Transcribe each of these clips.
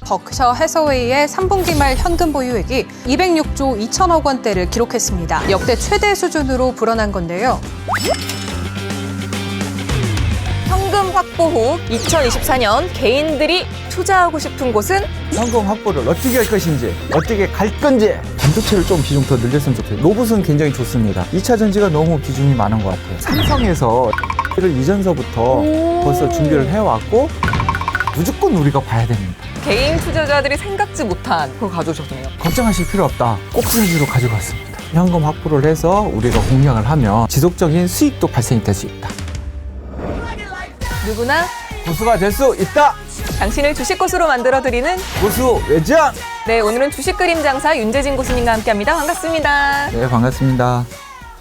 버크셔 해서웨이의 3분기 말 현금 보유액이 206조 2천억 원대를 기록했습니다. 역대 최대 수준으로 불어난 건데요. 현금 확보 후 2024년 개인들이 투자하고 싶은 곳은 현금 확보를 어떻게 할 것인지, 어떻게 갈 건지. 반도체를 좀 비중 더 늘렸으면 좋겠어요. 로봇은 굉장히 좋습니다. 2차 전지가 너무 비중이 많은 것 같아요. 삼성에서 를 이전서부터 벌써 준비를 해왔고 무조건 우리가 봐야 됩니다. 개인 투자자들이 생각지 못한 그걸 가져오셨네요. 걱정하실 필요 없다. 꼭지지로 가져갔습니다. 현금 확보를 해서 우리가 공략을 하면 지속적인 수익도 발생이 될 수 있다. 누구나 고수가 될 수 있다. 당신을 주식 고수로 만들어드리는 고수 외장. 네, 오늘은 주식 그림 장사 윤재진 고수님과 함께합니다. 반갑습니다. 네, 반갑습니다.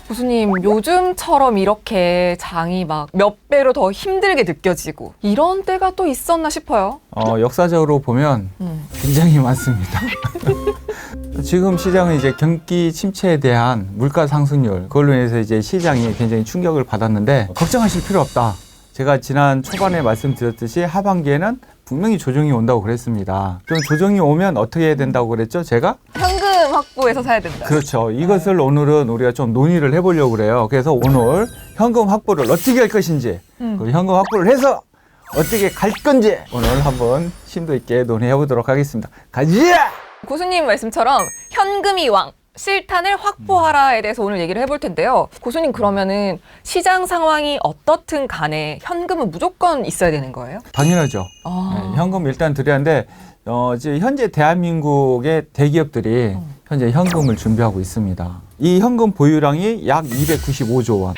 고수님, 요즘처럼 이렇게 장이 막 몇 배로 더 힘들게 느껴지고 이런 때가 또 있었나 싶어요. 역사적으로 보면 굉장히 많습니다. 지금 시장은 이제 경기 침체에 대한 물가 상승률, 그걸로 인해서 이제 시장이 굉장히 충격을 받았는데 걱정하실 필요 없다. 제가 지난 초반에 말씀드렸듯이 하반기에는 분명히 조정이 온다고 그랬습니다. 그럼 조정이 오면 어떻게 해야 된다고 그랬죠? 제가? 현금 확보해서 사야 된다. 그렇죠. 이것을 오늘은 우리가 좀 논의를 해보려고 그래요. 그래서 오늘 현금 확보를 어떻게 할 것인지, 그 현금 확보를 해서 어떻게 갈 건지 오늘 한번 심도 있게 논의해 보도록 하겠습니다. 가자! 고수님 말씀처럼 현금이 왕, 실탄을 확보하라에 대해서 오늘 얘기를 해볼 텐데요. 고수님, 그러면은 시장 상황이 어떻든 간에 현금은 무조건 있어야 되는 거예요? 당연하죠. 네, 현금 일단 드려야 하는데 이제 현재 대한민국의 대기업들이 현재 현금을 준비하고 있습니다. 이 현금 보유량이 약 295조 원.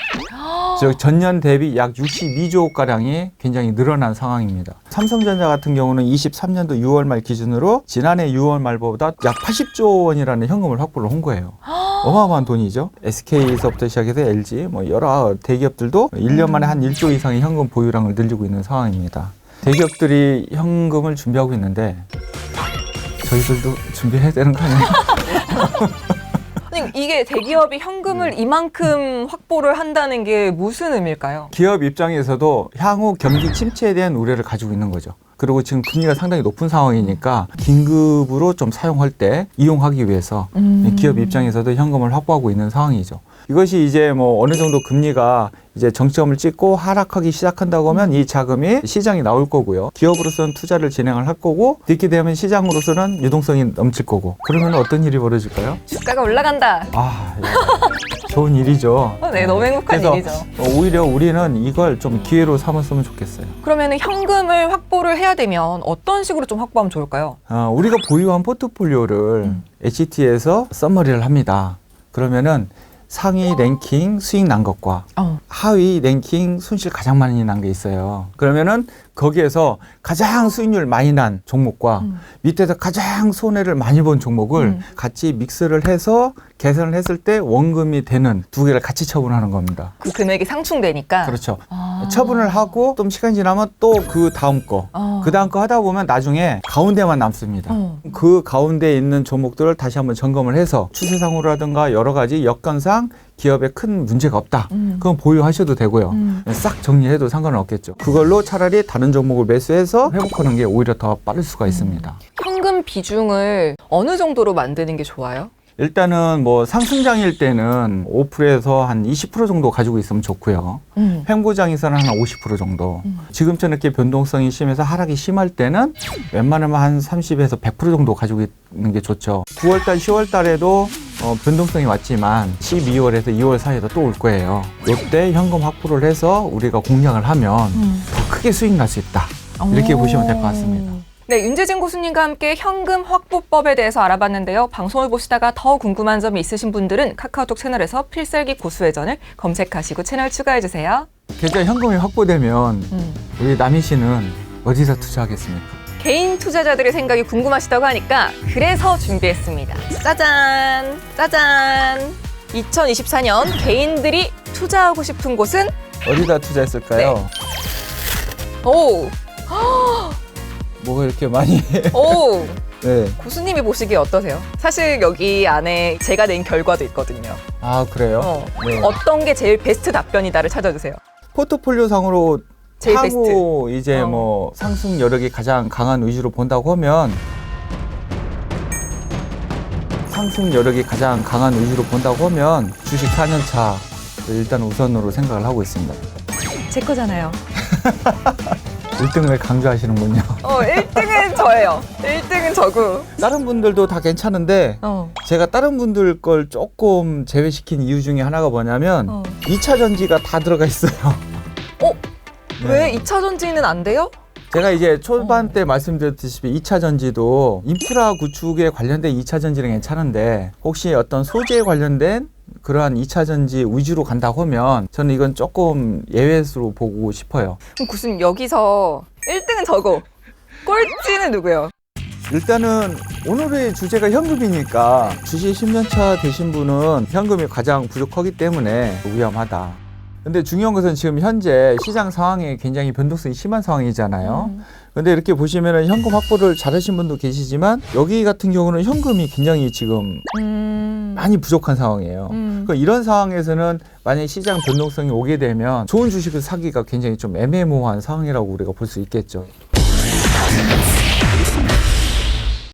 즉 전년 대비 약 62조가량이 굉장히 늘어난 상황입니다. 삼성전자 같은 경우는 23년도 6월 말 기준으로 지난해 6월 말보다 약 80조 원이라는 현금을 확보를 한 거예요. 어마어마한 돈이죠. SK에서부터 시작해서 LG, 뭐 여러 대기업들도 1년 만에 한 1조 이상의 현금 보유량을 늘리고 있는 상황입니다. 대기업들이 현금을 준비하고 있는데 저희들도 준비해야 되는 거 아니에요? 이게 대기업이 현금을 이만큼 확보를 한다는 게 무슨 의미일까요? 기업 입장에서도 향후 경기 침체에 대한 우려를 가지고 있는 거죠. 그리고 지금 금리가 상당히 높은 상황이니까 긴급으로 좀 사용할 때 이용하기 위해서 기업 입장에서도 현금을 확보하고 있는 상황이죠. 이것이 이제 뭐 어느 정도 금리가 이제 정점을 찍고 하락하기 시작한다고 하면 이 자금이 시장에 나올 거고요. 기업으로서는 투자를 진행을 할 거고, 이렇게 되면 시장으로서는 유동성이 넘칠 거고, 그러면 어떤 일이 벌어질까요? 주가가 올라간다. 좋은 일이죠. 네, 너무 행복한 그래서 일이죠. 오히려 우리는 이걸 좀 기회로 삼았으면 좋겠어요. 그러면 현금을 확보를 해야 되면 어떤 식으로 좀 확보하면 좋을까요? 우리가 보유한 포트폴리오를 HT에서 썸머리를 합니다. 그러면은 상위 랭킹 수익 난 것과 하위 랭킹 손실 가장 많이 난 게 있어요. 그러면은 거기에서 가장 수익률 많이 난 종목과 밑에서 가장 손해를 많이 본 종목을 같이 믹스를 해서 계산을 했을 때 원금이 되는 두 개를 같이 처분하는 겁니다. 그 금액이 상충되니까. 그렇죠. 처분을 하고 좀 시간이 지나면 또 그 다음 거, 그 다음 거 하다 보면 나중에 가운데만 남습니다. 그 가운데에 있는 종목들을 다시 한번 점검을 해서 추세상으로라든가 여러 가지 여건상 기업에 큰 문제가 없다. 그건 보유하셔도 되고요. 싹 정리해도 상관은 없겠죠. 그걸로 차라리 다른 종목을 매수해서 회복하는 게 오히려 더 빠를 수가 있습니다. 현금 비중을 어느 정도로 만드는 게 좋아요? 일단은 뭐 상승장일 때는 5%에서 한 20% 정도 가지고 있으면 좋고요. 횡보장에서는 한 50% 정도. 지금처럼 이렇게 변동성이 심해서 하락이 심할 때는 웬만하면 한 30에서 100% 정도 가지고 있는 게 좋죠. 9월달, 10월달에도 변동성이 왔지만 12월에서 2월 사이에도 또 올 거예요. 이때 현금 확보를 해서 우리가 공략을 하면 더 크게 수익 날 수 있다. 이렇게 보시면 될 것 같습니다. 네, 윤재진 고수님과 함께 현금 확보법에 대해서 알아봤는데요. 방송을 보시다가 더 궁금한 점이 있으신 분들은 카카오톡 채널에서 필살기 고수회전을 검색하시고 채널 추가해주세요. 계좌 현금이 확보되면 우리 남희 씨는 어디서 투자하겠습니까? 개인 투자자들의 생각이 궁금하시다고 하니까 그래서 준비했습니다. 짜잔! 짜잔! 2024년 개인들이 투자하고 싶은 곳은? 어디다 투자했을까요? 오! 뭐가 이렇게 많이 오! 네. 고수님이 보시기에 어떠세요? 사실 여기 안에 제가 낸 결과도 있거든요. 아, 그래요? 네. 어떤 게 제일 베스트 답변이다를 찾아주세요. 포트폴리오 상으로 제일 하고 이제 베스트. 뭐 상승 여력이 가장 강한 위주로 본다고 하면 상승 여력이 가장 강한 위주로 본다고 하면 주식 4년차 일단 우선으로 생각을 하고 있습니다. 제 거잖아요. 1등을 강조하시는군요. 1등은 저예요. 1등은 저고. 다른 분들도 다 괜찮은데 제가 다른 분들 걸 조금 제외시킨 이유 중에 하나가 뭐냐면 2차 전지가 다 들어가 있어요. 왜 2차 전지는 안 돼요? 제가 이제 초반 때 말씀드렸듯이 2차 전지도 인프라 구축에 관련된 2차 전지는 괜찮은데 혹시 어떤 소재에 관련된 그러한 2차 전지 위주로 간다고 하면 저는 이건 조금 예외수로 보고 싶어요. 그럼 교수님 여기서 1등은 저고 꼴찌는 누구예요? 일단은 오늘의 주제가 현금이니까 주식 10년차 되신 분은 현금이 가장 부족하기 때문에 위험하다. 근데 중요한 것은 지금 현재 시장 상황이 굉장히 변동성이 심한 상황이잖아요. 근데 이렇게 보시면은 현금 확보를 잘하신 분도 계시지만 여기 같은 경우는 현금이 굉장히 지금 많이 부족한 상황이에요. 그러니까 이런 상황에서는 만약에 시장 변동성이 오게 되면 좋은 주식을 사기가 굉장히 좀 애매모호한 상황이라고 우리가 볼 수 있겠죠.